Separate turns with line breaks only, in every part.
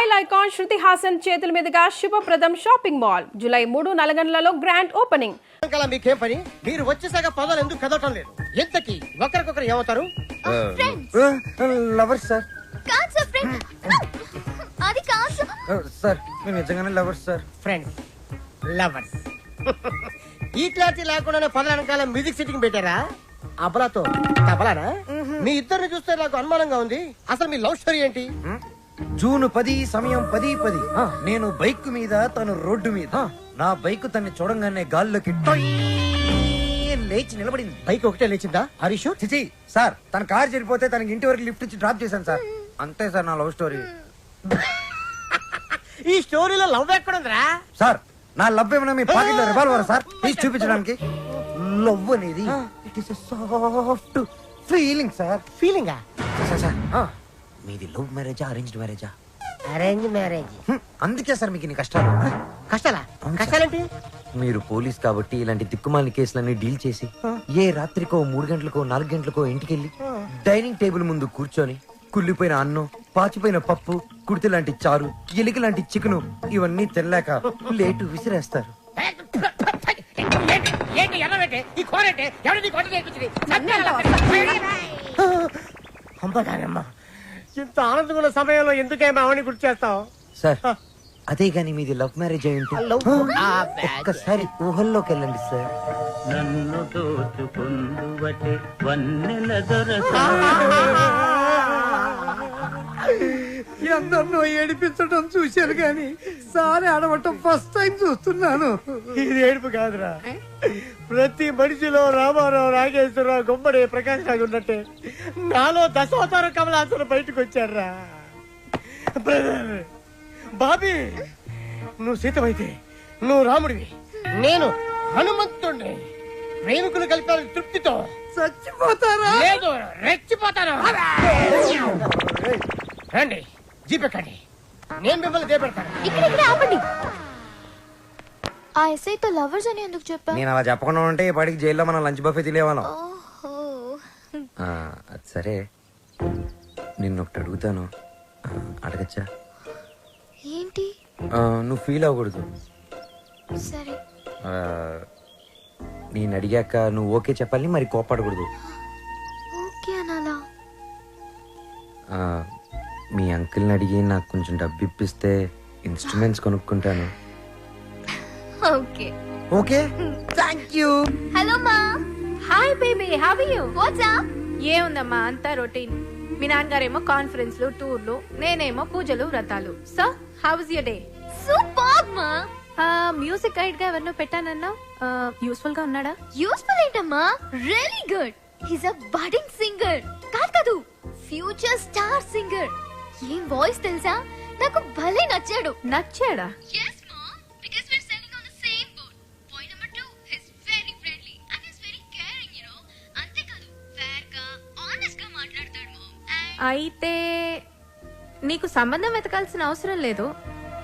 Style icon Shruti Haasan చేతుల మీదుగా Shubhapradam shopping mall July 3 నల్గొండలలో గ్రాండ్ ఓపెనింగ్.
మీకేం పని? మీరు వచ్చేసాక పదాలు ఎందుకు కదవటం లేదు? ఎంతకి ఒకరికొకరు ఏమవుతారు?
Lovers sir.
కాదు సార్ ఫ్రెండ్. అది కాదు
సార్, మేము నిజంగానే లవర్స్ సార్.
Friends, lovers. ఈ క్లారిటీ లేకుండానే పదాల వెనకాల మ్యూజిక్ సిట్టింగ్ పెట్టారా? అబలాతో తబలానా? మీ ఇద్దరిని చూస్తే నాకు అనుమానంగా ఉంది. అసలు మీ లవ్ స్టోరీ ఏంటి?
జూన్ 10 సమయం 10:10. నేను బైక్ మీద, తను రోడ్డు మీద. నా బైక్ తన్ని చూడంగానే గాల్లోకి టొయ్ లేచి నిలబడింది.
బైక్ ఒకటే లేచిందా? హరీష్
చిచి సార్, తన కార్ చెడిపోతే తనకి ఇంటి వరకు లిఫ్ట్ ఇచ్చి డ్రాప్ చేశాను సార్. అంతే సార్ నా లవ్ స్టోరీ.
ఈ స్టోరీలో లవ్ ఎక్కడుందిరా?
సార్, నా లవ్ ఏమన్నా మీ పాకెట్ లో రివాల్వర్ సార్? ప్లీజ్ చూపించడానికి. లవ్ అనేది it is soft feeling sir.
ఫీలింగా?
సార్ మీది లవ్ మ్యారేజా అరేంజ్డ్ మ్యారేజా?
Arrange marriage.
అందుకే సార్ మీకు ఇన్ని కష్టాలు.
కష్టాలా? కష్టాలేంటి?
మీరు పోలీస్ కాబట్టి ఇలాంటి దిక్కుమాలిన కేసులన్నీ డీల్ చేసి ఏ రాత్రికో 3 గంటలకో 4 గంటలకో ఇంటికెళ్ళి డైనింగ్ టేబుల్ ముందు కూర్చొని కుళ్ళిపోయిన అన్నం, పాచిపోయిన పప్పు, కుడితి లాంటి చారు, ఎలిక లాంటి చికెను ఇవన్నీ తెల్లాక లేటు విసిరేస్తారు.
ఇంత ఆనందమైన సమయంలో ఎందుకే మావని గుర్తు చేస్తావు?
సార్, అదే గాని మీది లవ్ మ్యారేజ్ అయి ఉంటే ఒక్కసారి ఊహల్లోకి వెళ్ళండి సార్.
నన్ను దోచుకుందువటే వన్నెల దొరస.
ఎందరినో ఏడిపించడం చూశాను కానీ సారి ఆడవటం ఫస్ట్ టైం చూస్తున్నాను.
ఇది ఏడుపు కాదురా. ప్రతి మనిషిలో రామారావు, నాగేశ్వరరావు, గుమ్మడి, ప్రకాష్ రాజు ఉన్నట్టే నాలో దశావతార కమలాసన బయటకు వచ్చారా. బ్రదర్ బాబీ, నువ్వు సీతమైతే నువ్వు రాముడివి, నేను హనుమంతుడిని. ప్రేమికులు కలిపారు తృప్తితో.
చచ్చిపోతారా?
లేదు, రెచ్చిపోతాను. రండి, జీపెక్కండి, నేను మిమ్మల్ని దేపెడతాను.
ఇక్కడ ఆపండి. ఆ ఎస్ఐతో లవర్స్ అని ఎందుకు చెప్పా?
నేను అలా చెప్పకుండా ఉంటే ఈ పాటికి జైల్లో మనం లంచ్ బఫే తినేవాళ్ళం.
ఓహో.
అది సరే, నిన్నొకటి అడుగుతాను, అడగచ్చా?
ఏంటి?
నువ్వు ఫీల్ అవ్వకూడదు.
సరే.
నేను అడిగాక నువ్వు ఓకే చెప్పాలి, మరి కోపడకూడదు.
ఓకే అనాలా?
మీ అంకుల్ని అడిగి నాకు కొంచెం డబ్బు ఇప్పిస్తే ఇన్స్ట్రుమెంట్స్ కొనుక్కుంటాను.
Okay.
Okay, thank you.
Hello మా.
Hi baby, how are you?
What's up?
ఏముందమ్మా, అంతా రొటీన్. మీ నాన్నగారేమో కాన్ఫరెన్స్లు, టూర్లు, నేనేమో పూజలు, వ్రతాలు. So how was your day?
Super మా.
మ్యూజిక్ గైడ్ గా ఎవరినో పెట్టానన్నా, యూస్ఫుల్ గా ఉన్నాడా?
యూస్ఫుల్ ఏంటమ్మా? Really good. హిస్ అ బడింగ్ సింగర్. కాదు, ఫ్యూచర్ స్టార్ సింగర్. ఏం వాయిస్ తెలుసా? నాకు భలే నచ్చాడు.
నచ్చాడా?
yes mom, because we're selling on the same boat. Point number 2, he's very friendly and he's very caring, you know. ante kadu fair ga honest ga maatladtadu mom.
అయితే నీకు సంబంధం వెతకాల్సిన అవసరం లేదు,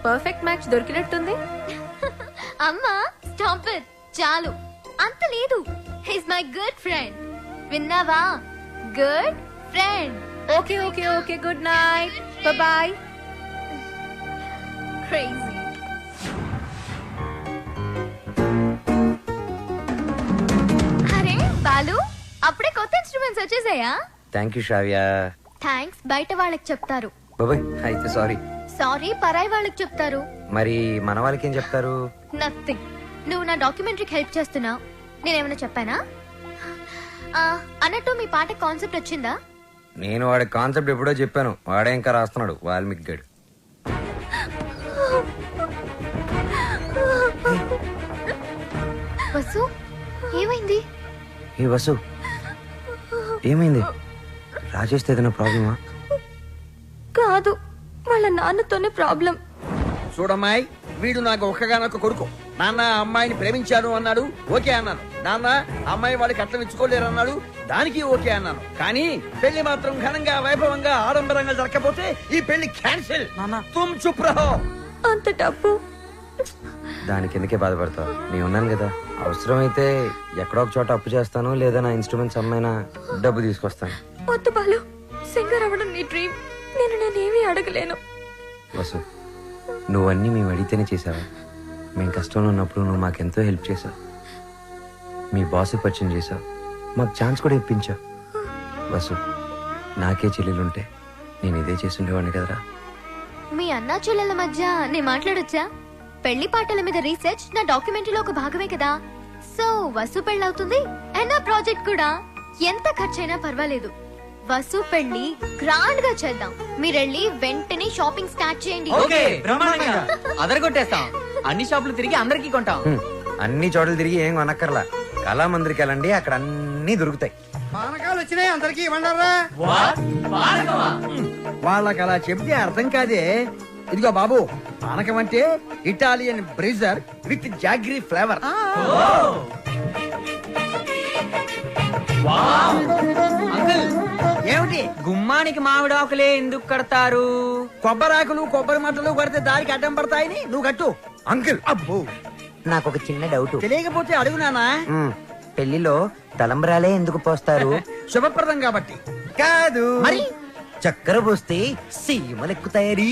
పర్ఫెక్ట్ మ్యాచ్ దొరికినట్టుంది.
అమ్మా స్టాప్ ఇట్, చాలు. అంత లేదు. He's my good friend. విన్నావా? Good friend.
Okay okay okay, good night, bye.
Crazy. అరే బాలు, అప్పుడే కొత్త ఇన్స్ట్రుమెంట్స్ వచ్చేసాయా?
Thank you Shravya.
థ్యాంక్స్ బయట వాళ్ళకి చెప్తారు.
బాబాయ్ అయితే సారీ.
సారీ పరాయి వాళ్ళకి చెప్తారు.
మరి మన వాళ్ళకి ఏం చెప్తారు?
నథింగ్. నువ్వు నా డాక్యుమెంటరీకి హెల్ప్ చేస్తున్నావు, నేనేమైనా చెప్పానా? అన్నట్టు మీ పాట కాన్సెప్ట్ వచ్చిందా?
నేను వాడి కాన్సెప్ట్ ఎప్పుడో చెప్పాను, వాడే ఇంకా రాస్తున్నాడు, వాల్మీకి గడు.
వసు, ఏమైంది?
ఏ వసు, ఏమైంది? రాజేష్తో ఏదైనా ప్రాబ్లమా?
కాదు, వాళ్ళ నాన్నతోనే ప్రాబ్లం.
చూడమ్మాయి, వీడు నాకు ఒక్కగానొక్క కొడుకు. నాన్న అమ్మాయిని ప్రేమించాను అన్నాడు, ఓకే అన్నాను. నాన్న అమ్మాయి వాడికి అట్లం ఇచ్చుకోలేరు అన్నాడు, దానికి ఓకే అన్నాను. కానీ పెళ్లి మాత్రం ఘనంగా, వైభవంగా, ఆడంబరంగా జరగకపోతే ఈ పెళ్లి క్యాన్సిల్. తుమ్ చుప్ రహో.
అంత డబ్బు
దానికి ఎందుకే బాధపడతావు? నేను ఉన్నాను కదా, అవసరమైతే ఎక్కడో ఒక చోట అప్పు చేస్తాను, లేదా నా ఇన్స్ట్రుమెంట్స్ అమ్మైనా డబ్బు తీసుకొస్తాను.
వద్దు బాలు, సింగర్ అవ్వడం నీ డ్రీమ్. నేనేమీ అడగలేను.
వసు నువ్వన్నీ మేము అడిగితేనే చేసావా? మేము కష్టంలో ఉన్నప్పుడు నువ్వు మాకెంతో హెల్ప్ చేసావు. మీ బాస్ పరిచయం చేసావు, మాకు ఛాన్స్ కూడా ఇప్పించావు. వసు నాకే చెల్లెలుంటే నేను ఇదే చేసి ఉండేవాడిని కదరా.
మీ అన్నా చెల్లెల మధ్య నేను మాట్లాడొచ్చా? పెళ్లి పాటల మీద రీసెర్చ్ నా డాక్యుమెంటరీలో ఒక భాగమే కదా. సో వసు పెళ్ళవుతుంది అండ్ నా ప్రాజెక్ట్ కూడా. ఎంత ఖర్చైనా పర్వాలేదు, వసు పెళ్లి గ్రాండ్ గా చేద్దాం. మీరెళ్ళి వెంటనే షాపింగ్ స్టార్ట్ చేయండి.
ఓకే బ్రహ్మాండంగా అదరగొట్టేస్తాం. అన్ని షాపులు తిరిగి అందరికీ కొంటాం.
అన్ని చోట్ల తిరిగి ఏం కొనక్కర్లా, కళామందిరికి వెళ్ళండి, అక్కడ అన్ని దొరుకుతాయి.
పానకాలు వచ్చినాయి, అందరికి ఇవ్వండారా.
వాళ్ళకి అలా చెప్తే అర్థం కాదే. ఇదిగో బాబు, పానకం అంటే Italian Brezza with jaggery flavour. ఏమిటి?
గుమ్మానికి మామిడాకులే ఎందుకు కడతారు?
కొబ్బరాకులు కొబ్బరి మట్టలు కొడితే దారికి అడ్డం పడతాయని నువ్వు కట్టు.
అంకుల్
అబ్బో,
నాకు ఒక చిన్న డౌట్.
తెలియకపోతే అడుగు నానా.
పెళ్లిలో తలంబరాలే ఎందుకు పోస్తారు?
శుభప్రదం కాబట్టి.
కాదు
మరి
చక్కెర పోస్తే సీమలెక్కుతాయని.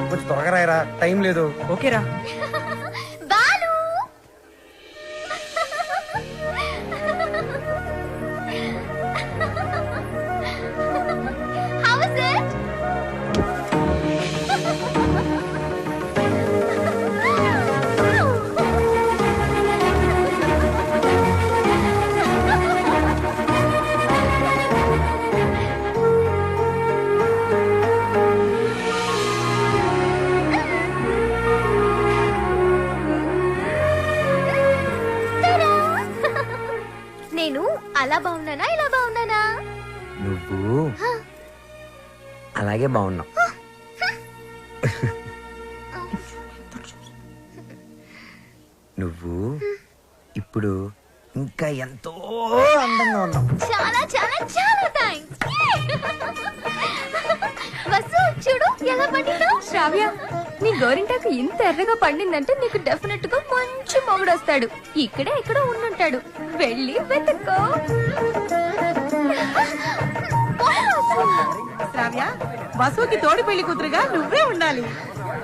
కొంచెం త్వరగా రాయరా, టైం లేదు.
ఓకేరా.
Balu How is it? నేను అలా బాగున్నానా ఇలా బాగున్నానా?
నువ్వు అలాగే బాగున్నావు. నువ్వు ఇప్పుడు ఇంకా ఎంతో అందంగా ఉన్నావు.
చాలా చాలా చాలా థాంక్స్. వసు చూడు ఎలా పండిందో.
శ్రావ్య, నీ గోరింటాకు ఇంత ఎర్రగా పండిందంటే నీకు డెఫినెట్ గా మంచి మొగుడు వస్తాడు. ఇక్కడే ఎక్కడో ఉండుంటాడు, వెళ్ళి వెతుక్కో.
శ్రావ్య, వసుకి తోడి పెళ్లి కూతురుగా నువ్వే ఉండాలి.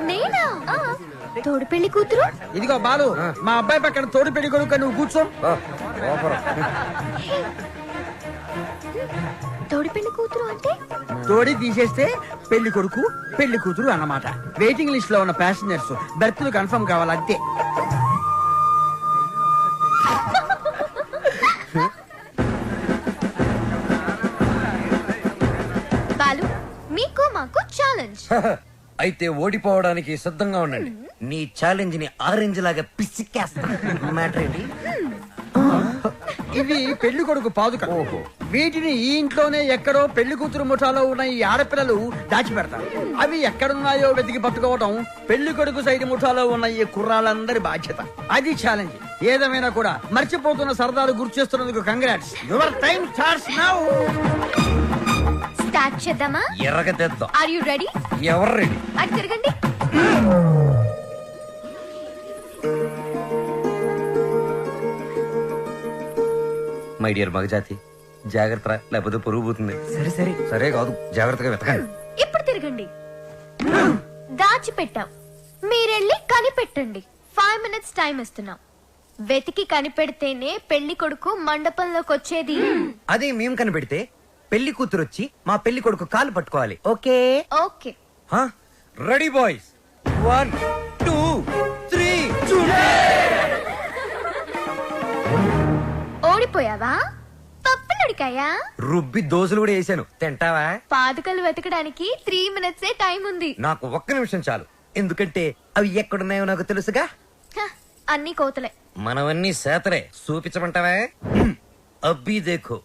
నేనా? తోడు పెళ్లి కూతురు?
ఇదిగో బాలు, మా అబ్బాయి పక్కన తోడు పెళ్లి కొడుకు నువ్వు కూర్చో.
తోడు పెళ్లి కూతురు అంటే
తోడి తీసేస్తే పెళ్లి కొడుకు పెళ్లి కూతురు అన్నమాట. వెయిటింగ్ లిస్ట్ లో ఉన్న ప్యాసింజర్స్ బెర్త్లు కన్ఫర్మ్ కావాలి అంతే.
బాలు, మీకు మాకు ఛాలెంజ్.
అయితే ఓడిపోవడానికి సిద్ధంగా ఉండండి. నీ ఛాలెంజ్ ని ఆరెంజ్ లాగా పిసికేస్తా. మ్యాటర్ ఏంటి?
ఇవి పెళ్లి కొడుకు పాదుక. వీటిని ఈ ఇంట్లోనే ఎక్కడో పెళ్లి కూతురు ముఠాలో ఉన్న ఈ ఆడపిల్లలు దాచిపెడతారు. అవి ఎక్కడున్నాయో వెతికి పట్టుకోవడం పెళ్లి కొడుకు సైడ్ ముఠాలో ఉన్న ఈ కుర్రాళ్ళందరి బాధ్యత. అది ఛాలెంజ్. ఏదేమైనా కూడా మర్చిపోతున్న సరదాలు గుర్తు చేస్తున్నందుకు congrats. Your time starts now.
Start చేద్దామా?
ఎర్రగా తెద్దాం.
Are you ready?
ఎవరు రెడీ?
అటు తిరగండి.
మై డియర్ మగజాతి, జాగ్రత్త, లేకపోతే పొరుగు పోతుంది.
సరే సరే.
సరే కాదు, జాగ్రత్తగా వెతకండి.
ఇప్పుడు తిరగండి. దాచిపెట్టాం, మీరెళ్ళి కనిపెట్టండి. 5 minutes టైం ఇస్తున్నాం. వెతికి కనిపెడితేనే పెళ్లి కొడుకు మండపంలోకి వచ్చేది.
అదే మేము కనిపెడితే పెళ్లి కూతురు వచ్చి మా పెళ్లి కొడుకు కాలు పట్టుకోవాలి. ఓకే?
ఓకే.
Ready boys, 1 2 3.
ఓడిపోయావా? పప్పులుడికాయా?
రుబ్బి దోశలు కూడా వేసాను, తింటావా?
పాదుకలు వెతకడానికి 3 minutes టైం ఉంది.
నాకు ఒక్క నిమిషం చాలు, ఎందుకంటే అవి ఎక్కడున్నాయో నాకు తెలుసుగా.
హ, అన్ని కోతలే.
మనవన్నీ సేతరే, చూపించమంటావా? అబ్బి దేఖో.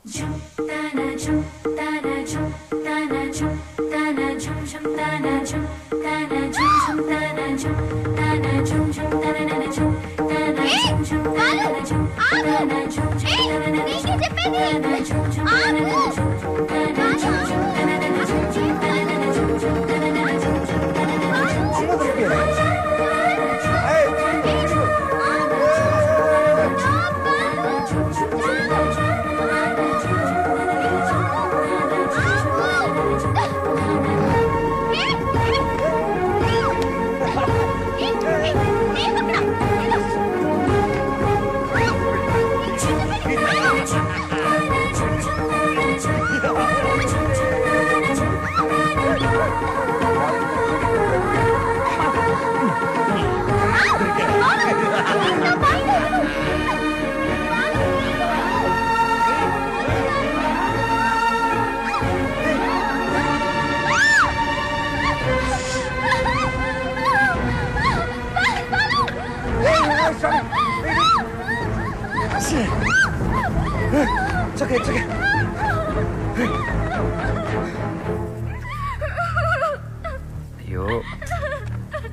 అయ్యో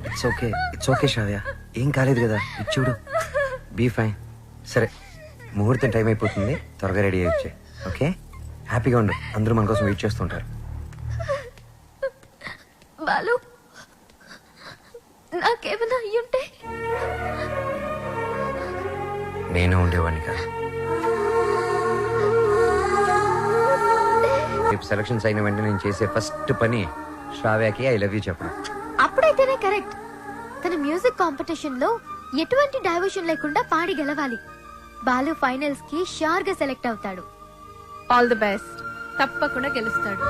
ఇట్స్ ఓకే శ్రావ్య, ఏం కాలేదు కదా. చూడు, బీ ఫైన్. సరే, ముహూర్తం టైం అయిపోతుంది, త్వరగా రెడీ అయ్యొచ్చే. ఓకే, హ్యాపీగా ఉండు, అందరూ మన కోసం వెయిట్ చేస్తుంటారు.
బాలు, నాకేమైనా అయ్యుంటే
నేను ఉండేవాడిని కాదు. రేపు సెలక్షన్స్ అయిన వెంటనే నేను చేసే ఫస్ట్ పని శ్రావ్యకి ఐ లవ్ యూ చెప్పడం.
అప్పుడైతేనే కరెక్ట్. తన మ్యూజిక్ కాంపిటీషన్ లో ఎటువంటి డైవర్షన్ లేకుండా పాడి గెలవాలి. బాలు ఫైనల్స్ కి షూర్ గా సెలెక్ట్ అవుతాడు.
All the best. తప్పకుండా గెలుస్తాడు.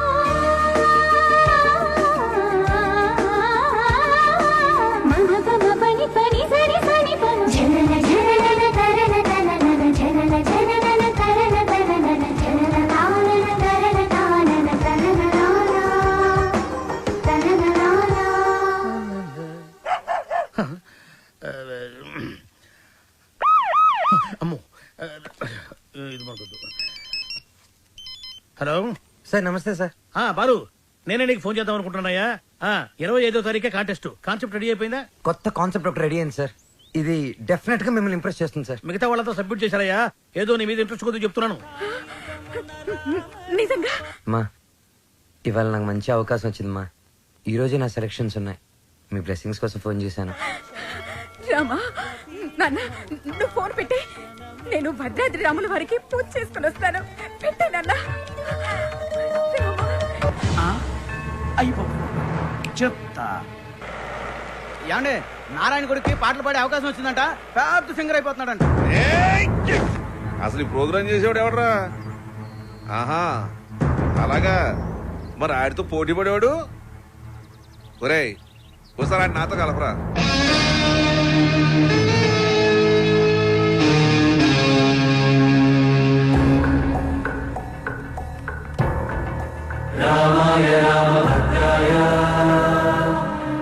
అమ్మో, ఇది మనకొద్దు. హలో
సార్, నమస్తే సార్.
బాలు, నేనే నీకు ఫోన్ చేద్దాం అనుకుంటున్నాయా. 25వ తారీఖే కాంటెస్ట్. కాన్సెప్ట్ రెడీ అయిపోయిందా?
కొత్త కాన్సెప్ట్ ఒకటి రెడీ అయింది సార్. ఇది డెఫినెట్ గా మిమ్మల్ని ఇంప్రెస్ చేస్తుంది సార్.
మిగతా వాళ్ళతో సబ్మిట్ చేశారయ్యా. ఏదో నీ మీద ఇంట్రెస్ట్ కొద్దిగా చెప్తున్నాను.
నిజంగా
మా ఇవాళ నాకు మంచి అవకాశం వచ్చింది మా. ఈ రోజే నా సెలక్షన్స్ ఉన్నాయి. మీ బ్లెస్సింగ్స్ కోసం ఫోన్ చేశాను.
రామా, నాన్న నువ్వు ఫోన్ పెట్టి, నేను భద్రాద్రి రాముల వారికి పూజ చేసుకుని వస్తాను. పెట్టే నాన్న.
అయిపో చెప్తా. ఏమండే, నారాయణ గుడికి పాటలు పాడే అవకాశం వచ్చిందంట. పెద్ద సింగర్ అయిపోతున్నాడంట.
అసలు ఈ ప్రోగ్రామ్ చేసేవాడు ఎవడరా? ఆహా, అలాగా. మరి ఆడితో పోటీ పడేవాడు. ఒరేయ్, ఒకసారి ఆడి నాతో కలపరా.
రామాయ రామభద్రాయ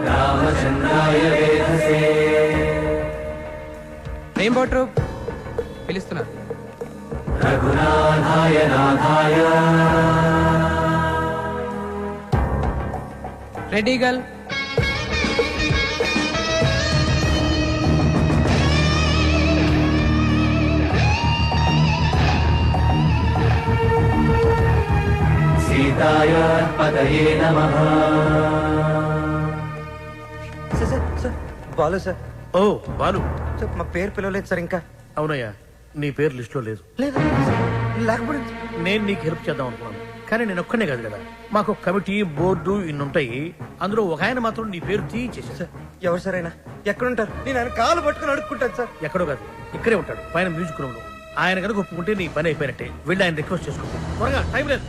రామచంద్రాయ వేధసే.
రెయిన్బో ట్రూప్ పిలుస్తున్నారు.
రఘునాథాయ నాథాయ.
Ready girl.
సీతాయ పదయే నమః.
Sir, Balu sir.
ఓ బాలు,
సార్, మా పేరు పిలవలేదు సార్ ఇంకా.
అవునయ్యా, నీ పేరు లిస్ట్ లో లేదు.
లేదు, లేకపోతే
నేను నీకు హెల్ప్ చేద్దాం అనుకున్నాను, కానీ నేను ఒక్కనే కాదు కదా. మాకు కమిటీ, బోర్డు ఇన్ని ఉంటాయి. అందులో ఒక ఆయన మాత్రం నీ పేరు తీయించేసా.
సార్, ఎవరు సార్ అయినా ఎక్కడుంటారు? నేను ఆయన కాలు పట్టుకుని అడుక్కుంటాను సార్.
ఎక్కడో కాదు, ఇక్కడే ఉంటాడు, పైన మ్యూజిక్ రూమ్ లో. ఆయన కనుక ఒప్పుకుంటే నీ పని అయిపోయినట్టే. వెళ్ళి ఆయన రిక్వెస్ట్ చేసుకో. త్వరగా, టైం లేదు.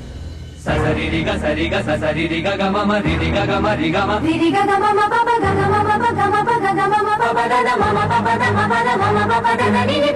ససరిరిగ సరిగ ససరిరిగ గమ మరిరిగ గమ రిగమ
రిరిగ గమ మ పప గ గమ మ ప గమ ప గ గమ మ పప ద ద మ మ పప ద మ ప ద మ మ పప ద ద ని ని.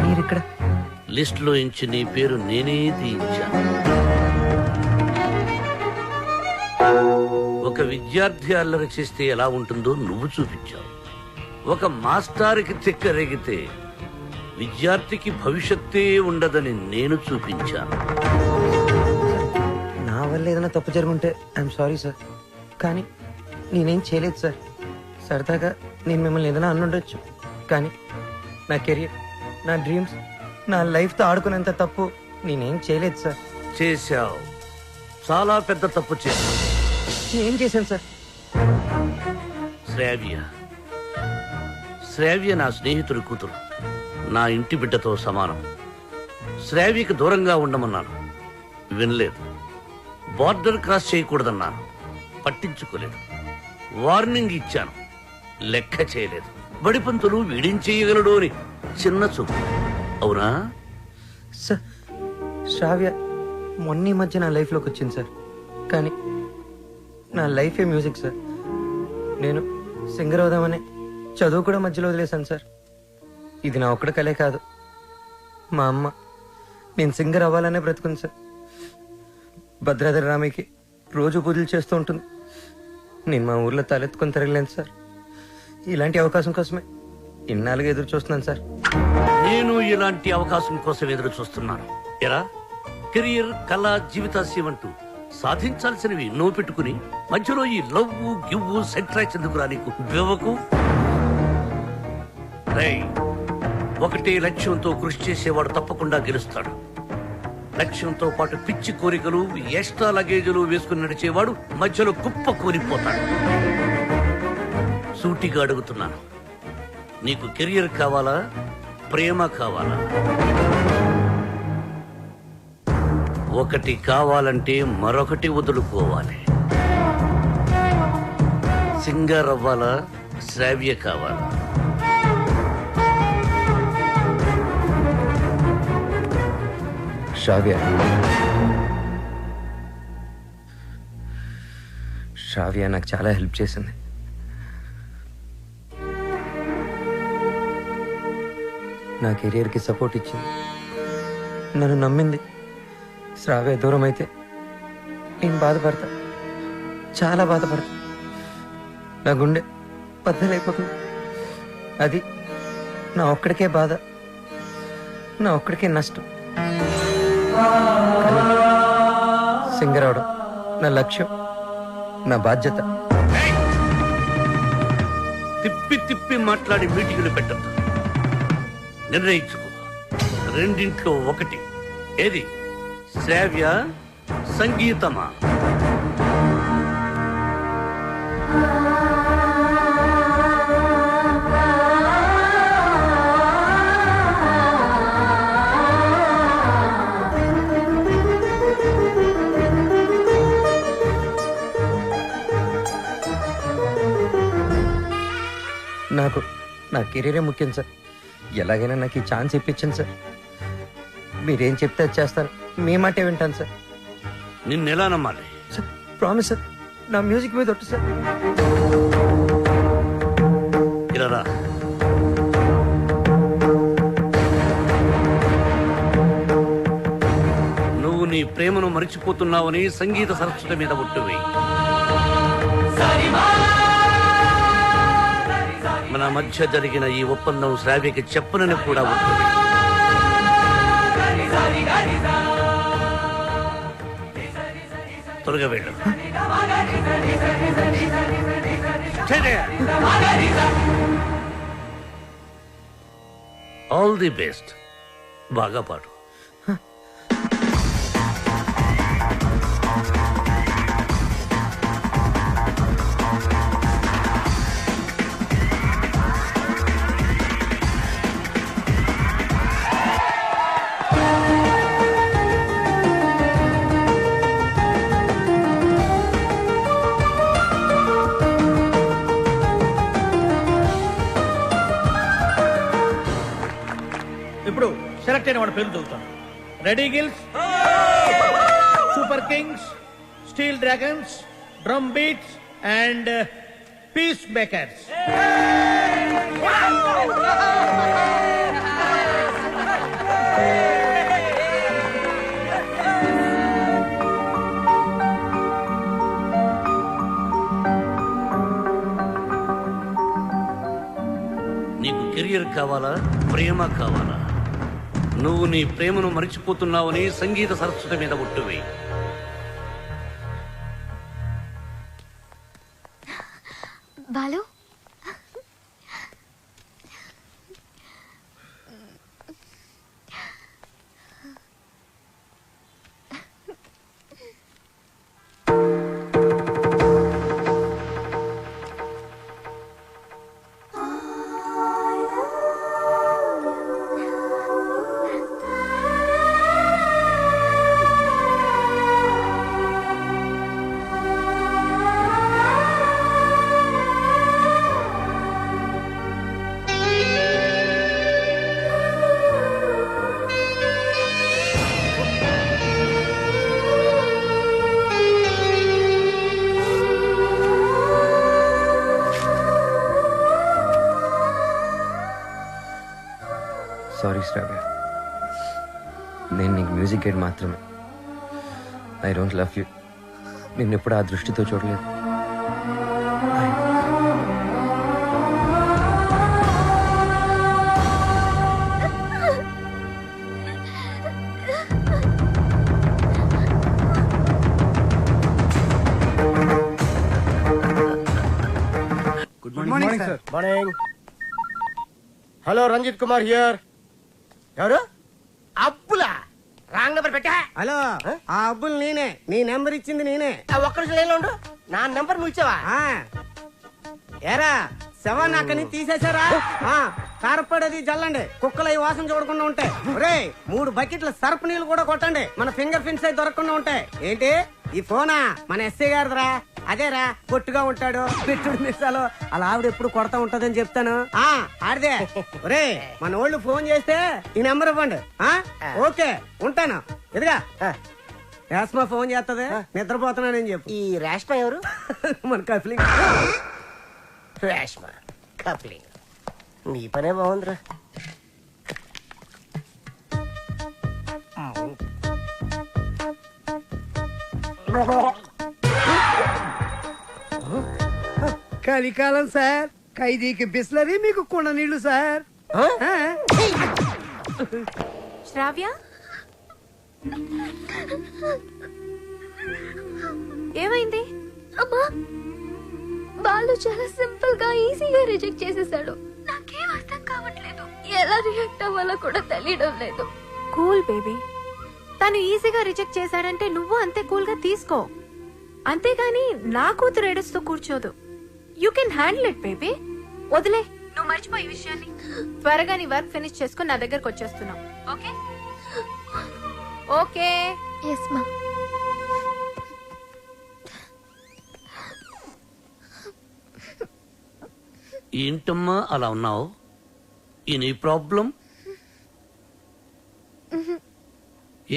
మీరిక్కడ?
లిస్ట్ లో ఇంచి నీ పేరు నేనే తీయించాను. ఒక విద్యార్థి అల్లరి చేస్తే ఎలా ఉంటుందో నువ్వు చూపించావు. ఒక మాస్టారికి తిక్కరేగితే విద్యార్థికి భవిష్యత్తే ఉండదని నేను చూపించాను.
నా వల్ల ఏదైనా తప్పు జరుగుంటే ఐఎమ్ సారీ సార్, కానీ నేనేం చేయలేదు సార్. సరదాగా నేను మిమ్మల్ని ఏదైనా అనుండొచ్చు, కానీ నా కెరియర్, నా డ్రీమ్స్, నా లైఫ్తో ఆడుకునేంత తప్పు నేనేం చేయలేదు సార్.
చేశావు, చాలా పెద్ద తప్పు చేశావు.
ఏం చేశాను సార్?
శ్రావ్య నా స్నేహితుడి కూతురు, నా ఇంటి బిడ్డతో సమానం. శ్రావ్యకి దూరంగా ఉండమన్నాను, వినలేదు. బార్డర్ క్రాస్ చేయకూడదన్నాను, పట్టించుకోలేదు. వార్నింగ్ ఇచ్చాను, లెక్క చేయలేదు. బడిపంతులు వీడేం చేయగలడు అని చిన్న చూపు. అవునా
సార్? శ్రావ్య మొన్న ఈ మధ్య నా లైఫ్లోకి వచ్చింది సార్, కానీ నా లైఫే మ్యూజిక్ సార్. నేను సింగర్ అవుదామని చదువు కూడా మధ్యలో వదిలేశాను సార్. ఇది నా ఒక్కడ కలే కాదు, మా అమ్మ నేను సింగర్ అవ్వాలనే బ్రతుకుంది సార్. భద్రాద్రి రామయ్యకి రోజు పూజలు చేస్తూ ఉంటుంది. నేను మా ఊర్లో తలెత్తుకొని తిరగలేను సార్. ఇలాంటి అవకాశం కోసమే ఇన్నాళ్ళుగా ఎదురు చూస్తున్నాను సార్.
నేను ఇలాంటి అవకాశం కోసం ఎదురు చూస్తున్నాను. ఎరా కెరియర్, కళ, జీవితాశయం అంటూ సాధించాల్సినవి ఎన్నో పెట్టుకుని మధ్యలో ఈ లవ్వు గివ్వు సెంట్రాక్స్ ఎందుకురా నీకు వివకు? ఒకటే లక్ష్యంతో కృషి చేసేవాడు తప్పకుండా గెలుస్తాడు. లక్ష్యంతో పాటు పిచ్చి కోరికలు, ఎక్స్ట్రా లగేజీలు వేసుకుని నడిచేవాడు మధ్యలో కుప్ప కూలిపోతాడు. సూటిగా అడుగుతున్నాను, నీకు కెరియర్ కావాలా, ప్రేమ కావాలా? ఒకటి కావాలంటే మరొకటి వదులుకోవాలి. సింగర్ అవ్వాలా, శ్రావ్య కావాలా?
శ్రావ్య నాకు చాలా హెల్ప్ చేసింది. నా కెరియర్కి సపోర్ట్ ఇచ్చింది, నన్ను నమ్మింది. శ్రావ్య దూరం అయితే నేను బాధపడతా, చాలా బాధపడతా. నా గుండె బద్దలైపోతుంది. అది నా ఒక్కడికే బాధ, నా ఒక్కడికే నష్టం. సింగర్ అవడం నా లక్ష్యం, నా బాధ్యత.
తిప్పి తిప్పి మాట్లాడి మీటింగులు పెట్టద్దు. నిర్ణయించుకో, రెండింట్లో ఒకటి. ఏది, శ్రావ్య సంగీతమా?
నాకు నా కెరీరే ముఖ్యం సార్. ఎలాగైనా నాకు ఈ ఛాన్స్ ఇప్పించండి సార్. మీరేం చెప్తే అది చేస్తాను, మీ మాటే వింటాను సార్.
నిన్నెలా నమ్మాలి?
సార్ ప్రామిస్ సార్, నా మ్యూజిక్ మీద ఒట్టు సార్.
ఇలా రా. నువ్వు నీ ప్రేమను మరిచిపోతున్నావని సంగీత సరస్వతి మీద ఒట్టువేయి. మన మధ్య జరిగిన ఈ ఒప్పందం శ్రావ్యకి చెప్పనని కూడా ఒట్టువేయి. త్వరగా వెళ్ళు. All the best. బాగా పాడు.
ఇప్పుడు సెలెక్ట్ అయిన వాడి పేరు చదువుతాను. రెడీ గిల్స్, super kings, steel dragons, drum beats and peace makers.
నీకు కెరియర్ కావాలా, ప్రేమ కావాలా? నువ్వు నీ ప్రేమను మరిచిపోతున్నావని సంగీత సరస్వతి మీద ఒట్టువేయి.
బాలు,
సారీ శ్రావ్య, నేను నీకు మ్యూజిక్ గైడ్ మాత్రమే. I don't love you. నిన్నెప్పుడు ఆ దృష్టితో చూడలేదు.
Good morning sir. Morning. Hello, Ranjith Kumar here. ఎవరు? అబ్బులా? రాంగ్ నెంబర్ పెట్టా.
హలో, ఆ అబ్బుల్ నేనే. నీ నెంబర్ ఇచ్చింది నేనే.
ఒక్క నిమిషం లైన్లో ఉండు. నా నెంబర్ నువ్వు ఇచ్చావా?
ఏరా శవాన్ని అక్కడి తీసేశారా? కారపడేది జల్లండి, కుక్కలు ఈ వాసన చూడకుండా ఉంటాయి. ఒరే 3 బకెట్ల సర్ఫ్ నీళ్ళు కూడా కొట్టండి, మన ఫింగర్ ప్రింట్స్ అయి దొరకకుండా ఉంటాయి. ఏంటి ఈ ఫోనా? మన ఎస్ఐ గారిదిరా. అదేరా, పొట్టుగా ఉంటాడు, పెట్టుడు మిస్సాలు. అలా ఆవిడ ఎప్పుడు కొడతా ఉంటదని చెప్తాను. ఆడిదే. ఒరే మన వాళ్ళు ఫోన్ చేస్తే ఈ నెంబర్ ఇవ్వండి. ఓకే ఉంటాను. ఎదుగా రేష్మా ఫోన్ చేస్తుంది, నిద్రపోతున్నానని చెప్పు.
ఈ రేష్మ ఎవరు?
మన కఫ్లింగ్.
రేష్మ కప్లింగ్. నీ పనే బాగుందిరా.
కలికాలం సార్, ఖైదీకి బిస్లరీ, మీకు కుండ నీళ్లు సార్.
శ్రావ్య, ఏమైంది?
అమ్మా, బాలు చాలా సింపుల్ గా ఈజీగా రిజెక్ట్ చేసేసాడు. నాకేం అర్థం కావట్లేదు, ఎలా రియాక్ట్ అవ్వాలో కూడా తెలియడం లేదు.
కూల్ బేబీ, తను ఈజీగా రిజెక్ట్ చేశాడంటే నువ్వు అంతే కూల్ గా తీసుకో. అంతేగాని నా కూతురు ఏడుస్తూ కూర్చోదు. You can handle it baby. వదిలే, నువ్వు మర్చిపోయి విషయాన్ని. త్వరగా నీ వర్క్ ఫినిష్ చేసుకుని నా దగ్గరకు వచ్చేస్తున్నావు. Okay okay.
ఎస్ మా.
ఏంటమ్మా అలా ఉన్నావు? Any problem?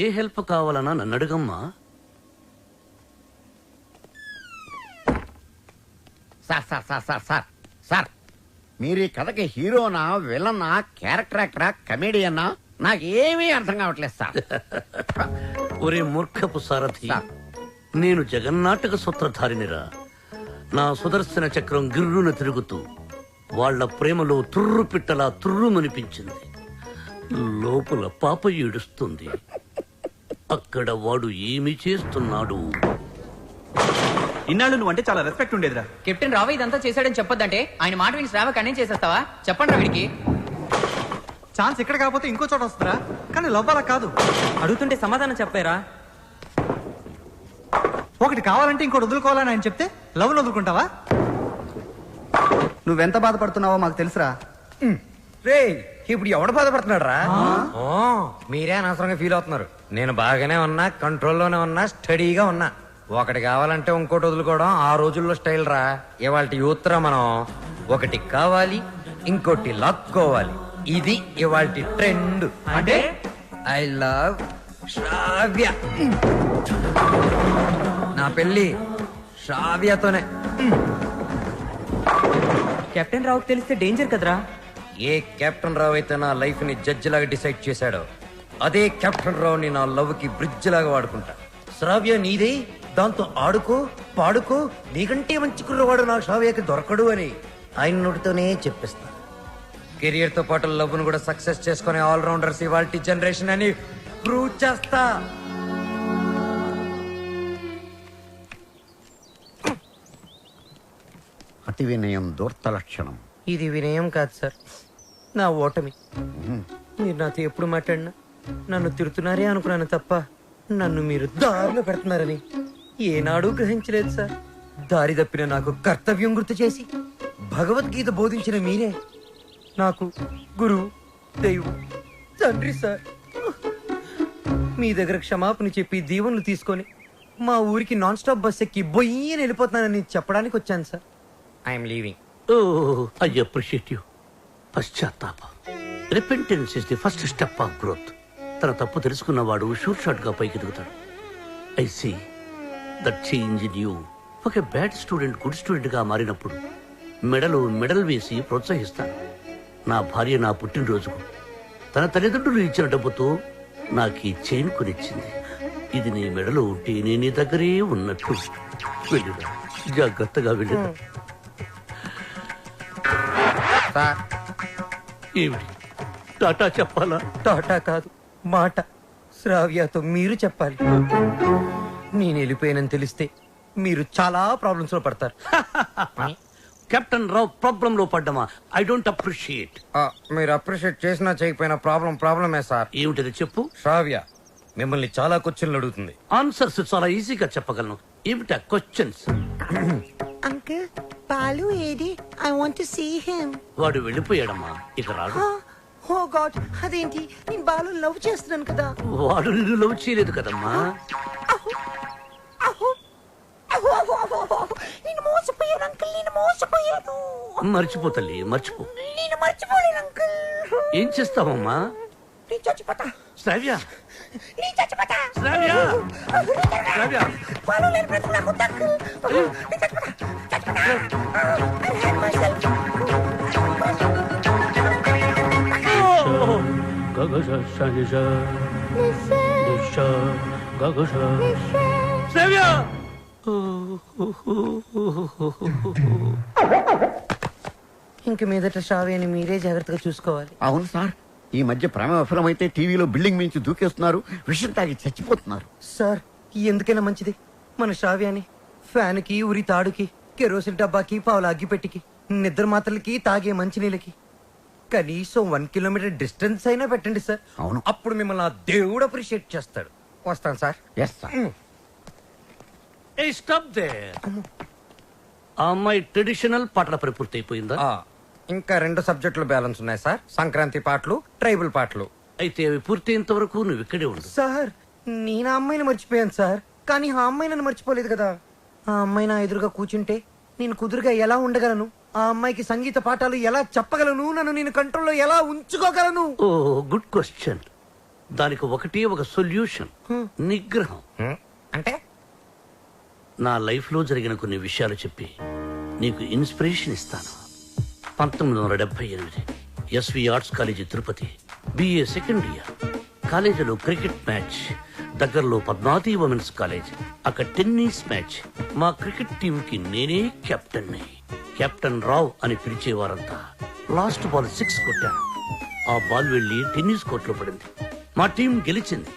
ఏ హెల్ప్ కావాలన్నా నన్ను అడుగమ్మా.
Sir sir sir sir sir sir, మీరు ఈ కథకి హీరోనా, విలనా, క్యారెక్టర్ యాక్టరా, కమేడియన్నా, నాకేమీ అర్థం కావట్లేదు సార్.
ఒరే మూర్ఖపు సారథి, నేను జగన్నాటక సూత్రధారినిరా. నా సుదర్శన చక్రం గిర్రున తిరుగుతూ వాళ్ల ప్రేమలో తుర్రు పిట్టలా తుర్రుమనిపించింది. లోపల పాప ఏడుస్తుంది. అక్కడ వాడు ఏమి చేస్తున్నాడు?
ఇన్నాళ్ళు నువ్వు అంటే చాలా రెస్పెక్ట్ ఉండేదిరా. కెప్టెన్ రావ ఇదంతా చేశాడని చెప్పొద్దంటే ఆయన మాట విని శ్రావ కన్నే చేసేస్తావా? చెప్పండి రా వీడికి.
ఛాన్స్ ఇక్కడ కాకపోతే ఇంకో చోట వస్తుందా? కానీ లవ్ అలా కాదు.
అడుగుతుంటే సమాధానం చెప్పారా?
ఒకటి కావాలంటే ఇంకోటి వదులుకోవాలని ఆయన చెప్తే లవ్ వదులుకుంటావా? నువ్వెంత బాధపడుతున్నావో మాకు తెలుసురా.
రే, ఇప్పుడు ఎవడు బాధపడుతున్నాడు రా? మీరే అనవసరంగా ఫీల్ అవుతున్నారు. నేను బాగానే ఉన్నా, కంట్రోల్లోనే ఉన్నా, స్టడీగా ఉన్నా. ఒకటి కావాలంటే ఇంకోటి వదులుకోవడం ఆ రోజుల్లో స్టైల్ రా. ఇవాళ యూత్ రా మనం. ఒకటి కావాలి, ఇంకోటి లాక్కోవాలి. ఇది ఇవాళ ట్రెండ్. అంటే ఐ లవ్ శ్రావ్య. నా పెళ్లి శ్రావ్యతోనే.
కెప్టెన్ రావుకి తెలిస్తే డేంజర్ కదరా.
ఏ కెప్టెన్ రావు అయితే నా లైఫ్ ని జడ్జి లాగా డిసైడ్ చేశాడో, అదే కెప్టెన్ రావుని నా లవ్ కి బ్రిడ్జ్ లాగా వాడుకుంటా. శ్రావ్య నీదే, దాంతో ఆడుకో, పాడుకో. నీకంటే మంచి కుర్రవాడు నా శ్రావ్యకి దొరకడు అని ఆయన నోటితోనే చెప్పిస్తా. కెరియర్ తో పాటు లవ్ ను కూడా సక్సెస్ చేసుకునే ఆల్రౌండర్స్ ఇవాల్టి జనరేషన్ అని ప్రూవ్ చేస్తా.
అతి వినయం దూర్త లక్షణం.
ఇది వినయం కాదు సార్, నా ఓటమి. మీరు నాతో ఎప్పుడు మాట్లాడినా నన్ను తిడుతున్నారే అనుకున్నాను తప్ప నన్ను మీరు దారిలో పెడుతున్నారని ఏనాడూ గ్రహించలేదు సార్. దారి తప్పిన నాకు కర్తవ్యం గుర్తు చేసి భగవద్గీత బోధించిన మీరే నాకు గురువు, దైవం, తండ్రి సార్. మీ దగ్గర క్షమాపణ చెప్పి దీవెనలు తీసుకొని మా ఊరికి నాన్ స్టాప్ బస్ ఎక్కి బొయ్యని వెళ్ళిపోతున్నానని చెప్పడానికి వచ్చాను సార్. I'm leaving.
I appreciate you. పశ్చాత్తాపం, repentance is the first step of growth. తన తప్పు తెలుసుకున్నవాడు షూర్ షాట్ గా పైకి ఎదుగుతాడు. I see that change in you. ఒక బ్యాడ్ స్టూడెంట్ గుడ్ స్టూడెంట్ గా మారినప్పుడు మెడల్ వేసి ప్రోత్సహిస్తాను. నా భార్య నా పుట్టినరోజుకు తన తల్లిదండ్రులు ఇచ్చిన డబ్బుతో నాకు ఈ చైన్ కొనిచ్చింది. ఇది నీ మెడలో ఉంటే నేను నీ దగ్గరే ఉన్నట్టు. వెళ్ళిరా, జాగ్రత్తగా వెళ్ళిరా. ఏమిటి టాటా చెప్పాలా?
టాటా కాదు, మాట. శ్రావ్యతో మీరు చెప్పాలి. నేను వెళ్ళిపోయానని తెలిస్తే మీరు చాలా ప్రాబ్లమ్స్ లో పడతారు.
కెప్టెన్ రావు ప్రాబ్లం లో పడ్డమా? I don't appreciate.
మీరు అప్రిషియేట్ చేసినా చేయకపోయినా ప్రాబ్లమే సార్.
ఏమిటది చెప్పు.
శ్రావ్య మిమ్మల్ని చాలా క్వశ్చన్లు అడుగుతుంది.
ఆన్సర్స్ చాలా ఈజీగా చెప్పగలను. ఏమిటా క్వశ్చన్స్?
అంకుల్ బాలు ఏది? I want to see him.
వాడు వెళ్ళిపోయాడమ్మా, ఇక రాడు.
ఓ గాడ్, అదేంటి? నేను బాలు లవ్ చేస్తున్నాను కదా.
వాడు నిన్ను లవ్ చేయలేదు కదమ్మా.
నేను మోసపోయాను అంకుల్, నేను మోసపోయాను.
మర్చిపో తల్లి, మర్చిపో.
నేను మర్చిపోలేను అంకుల్.
ఏం చేస్తావమ్మా?
నేను చచ్చిపోతా.
శ్రావ్య,
నేను చచ్చిపోతా.
శ్రావ్య, శ్రావ్య.
బాలు లేని బ్రతుకు నాకు వద్దు అంకుల్. నేను చచ్చిపోతా, చచ్చిపోతా. I hate myself.
శ్రావ్య.
ఇంక మీదట శ్రావ్యని మీరే జాగ్రత్తగా చూసుకోవాలి.
అవును సార్, ఈ మధ్య ప్రేమ విఫలమైతే టీవీలో బిల్డింగ్ మించి దూకేస్తున్నారు, విషయం తాగి చచ్చిపోతున్నారు.
సార్ ఎందుకైనా మంచిది మన శ్రావ్యాన్ని ఫ్యాన్ కి, ఉరి తాడుకి, కెరోసిన్ డబ్బాకి, పావుల అగ్గిపెట్టికి, నిద్ర మాత్రలకి, తాగే మంచినీళ్ళకి కనీసం 1 కిలోమీటర్ డిస్టెన్స్ అయినా పెట్టండి సార్.
అవును,
అప్పుడు మిమ్మల్ని ఆ దేవుడు అప్రిషియేట్ చేస్తాడు. వస్తాను సార్.
Yes sir.
ఏ స్టాప్ దేర్. ఆ అమ్మాయి ట్రెడిషనల్ పాటల పని పూర్తయిపోయిందా?
ఇంకా 2 సబ్జెక్టులు బ్యాలెన్స్ ఉన్నాయి సార్. సంక్రాంతి పాటలు, ట్రైబల్ పాటలు.
అయితే అవి పూర్తయినంత వరకు నువ్వు ఇక్కడే ఉండు.
సార్ నేను ఆ అమ్మాయిని మర్చిపోయాను సార్, కానీ ఆ అమ్మాయి నన్ను మర్చిపోలేదు కదా. ఆ అమ్మాయి నా ఎదురుగా కూర్చుంటే నేను కుదురుగా ఎలా ఉండగలను? ఆ అమ్మాయికి సంగీత పాఠాలు ఎలా చెప్పగలను? నన్ను నేను కంట్రోల్లో ఎలా ఉంచుకోగలను?
ఓ గుడ్ క్వశ్చన్. దానికి ఒకటే ఒక సొల్యూషన్, నిగ్రహం.
అంటే
నా లైఫ్ లో జరిగిన కొన్ని విషయాలు చెప్పి నీకు ఇన్స్పిరేషన్ ఇస్తాను. 1978 SV arts college Tirupati, BA second year. కాలేజీలో క్రికెట్ మ్యాచ్, దగ్గరలో పద్మావతి ఉమెన్స్ కాలేజ్. అక్కడ టెన్నిస్ మ్యాచ్. మా క్రికెట్ టీం కి నేనే కెప్టెన్ ని. కెప్టెన్ రావ్ అని పిలిచేవారంతా. లాస్ట్ బాల్ 6 కొట్టాను. ఆ బాల్ వెళ్లి టెన్నిస్ కోర్టులో పడింది. మా టీం గెలిచింది.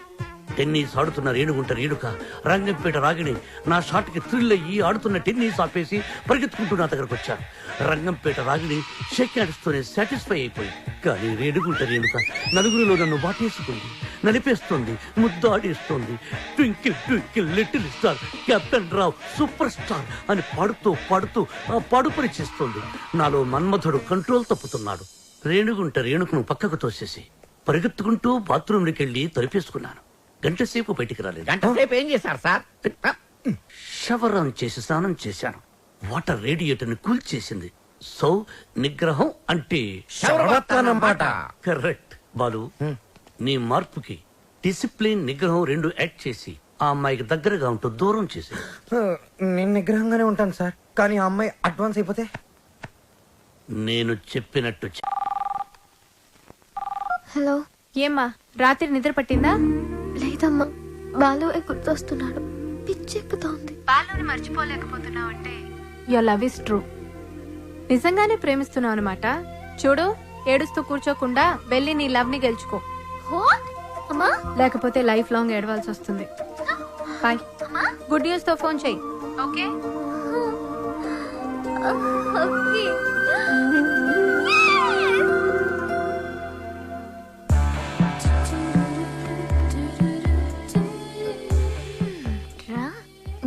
టెన్నిస్ ఆడుతున్న రేణుగుంట రేణుక, రంగంపేట రాగిణి నా షాట్ కి థ్రిల్ అయ్యి ఆడుతున్న టెన్నిస్ ఆపేసి పరిగెత్తుకుంటూ నా దగ్గరకు వచ్చారు. రంగంపేట రాగిణి షేక్ హ్యాండ్స్తోనే సాటిస్ఫై అయిపోయింది. కానీ రేణుగుంట రేణుక నలుగురిలో నన్ను వాటేసుకుంది, నలిపేస్తోంది, ముద్దాడేస్తోంది. Twinkle twinkle little star, captain Rao super star అని పాడుతూ పాడుతూ ఆ పాడుపరి చేస్తోంది. నాలో మన్మధుడు కంట్రోల్ తప్పుతున్నాడు. రేణుగుంట రేణుకను పక్కకు తోసేసి పరిగెత్తుకుంటూ బాత్రూంలోకి వెళ్లి తలిపేసుకున్నాను. గంట సేపు బయటికి రాలేదు.
గంట సేపు ఏం చేశారు సార్?
షవర్ ఆన్ చేసి స్నానం చేశాను. వాటర్ రేడియేటర్ ని కూల్ చేసింది. సో నిగ్రహం అంటే కరెక్ట్. బాలు, నీ మార్పుకి డిసిప్లిన్, నిగ్రహం 2 యాడ్ చేసి ఆ అమ్మాయికి దగ్గరగా ఉంటూ దూరం చేసి.
నేను నిగ్రహంగానే ఉంటాను సార్, కానీ ఆ అమ్మాయి అడ్వాన్స్ అయిపోతే?
నేను చెప్పినట్టు
హలో, ఏమ్మా రాత్రి నిద్ర పట్టిందా?
లేదమ్మా, బాలు గుర్తొస్తున్నాడు. పిచ్చెక్కుతోంది.
బాలుని మర్చిపోలేకపోతున్నావు అంటే యువర్ లవ్ ఇస్ ట్రూ. నిజంగానే ప్రేమిస్తున్నావు అనమాట. చూడు, ఏడుస్తూ కూర్చోకుండా వెళ్ళి నీ లవ్ ని గెలుచుకో. లేకపోతే లైఫ్ లాంగ్ ఏడవాల్సి వస్తుంది. బాయ్. గుడ్ న్యూస్ తో ఫోన్ చెయ్యి. ఓకే?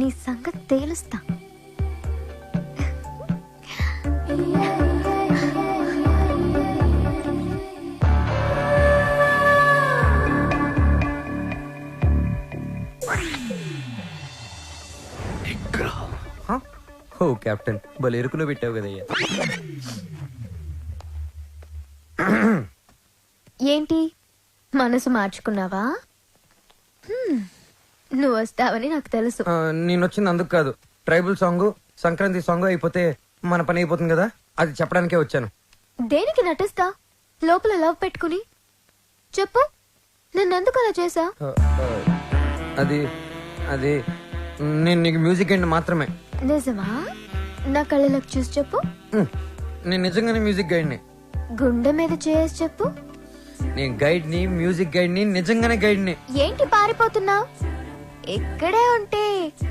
నీ సంగతి తేలుస్తా.
ఓ కెప్టెన్, భలే ఎరుకులో పెట్టావు కదయ్యా.
ఏంటి మనసు మార్చుకున్నావా? నువ్వు వస్తావని నాకు తెలుసు.
నేను వచ్చింది అందుకు కాదు. ట్రైబల్ సాంగ్, సంక్రాంతి సాంగ్ అయిపోతే మన పని అయిపోతుంది కదా, అది చెప్పడానికే వచ్చాను.
దేనికి నటిస్తా లోపల లవ్ పెట్టుకుని?
చెప్పు నన్నెందుకు అలా చేసా?
అది అది నేను నీకు మ్యూజిక్ గైడ్ మాత్రమే.
నిజమా? నా కళ్ళలోకి చూసి చెప్పు.
నేను నిజంగానే మ్యూజిక్ గైడ్ని.
గుండె మీద చేసి చెప్పు.
నేను గైడ్ని, మ్యూజిక్ గైడ్ని, నిజంగానే గైడ్ని.
ఏంటి పారిపోతున్నావు? ఇక్కడే ఉంటే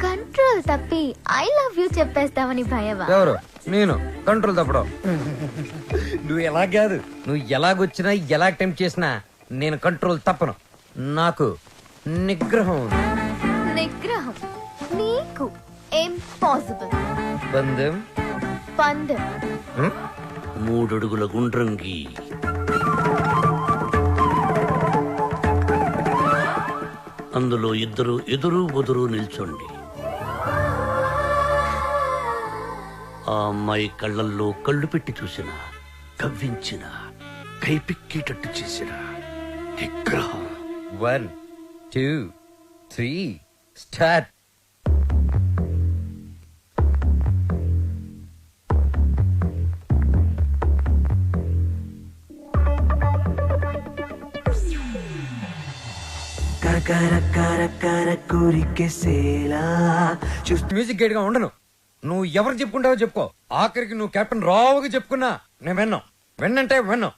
కంట్రోల్ తప్పి ఐ లవ్ యూ చెప్పేస్తావని భయమా?
ఎవరు? నేను కంట్రోల్ తప్పడం. నువ్వు ఎలా కాదు, నువ్వు ఎలాగొచ్చినా ఎలా అటెంప్ట్ చేసినా నేను కంట్రోల్ తప్పను. నాకు నిగ్రహం ఉంది.
నిగ్రహం నీకు ఇంపాసిబుల్.
బంధం
పందెం
3 అడుగుల గుండ్రంగి, అందులో ఇద్దరు ఎదురు బదురు నిల్చోండి. ఆ అమ్మాయి కళ్ళల్లో కళ్ళు పెట్టి చూసిన, కవ్వించిన, కైపిక్కేటట్టు చేసిన నిగ్రహం.
1 2 3 స్టార్ట్. మ్యూజిక్ గైడ్ గా ఉండను. నువ్వు ఎవరు చెప్పుకుంటావో చెప్పుకో. ఆఖరికి నువ్వు కెప్టెన్ రావుగా చెప్పుకున్నా నేను విన్నాం. విన్నంటే విన్నాం.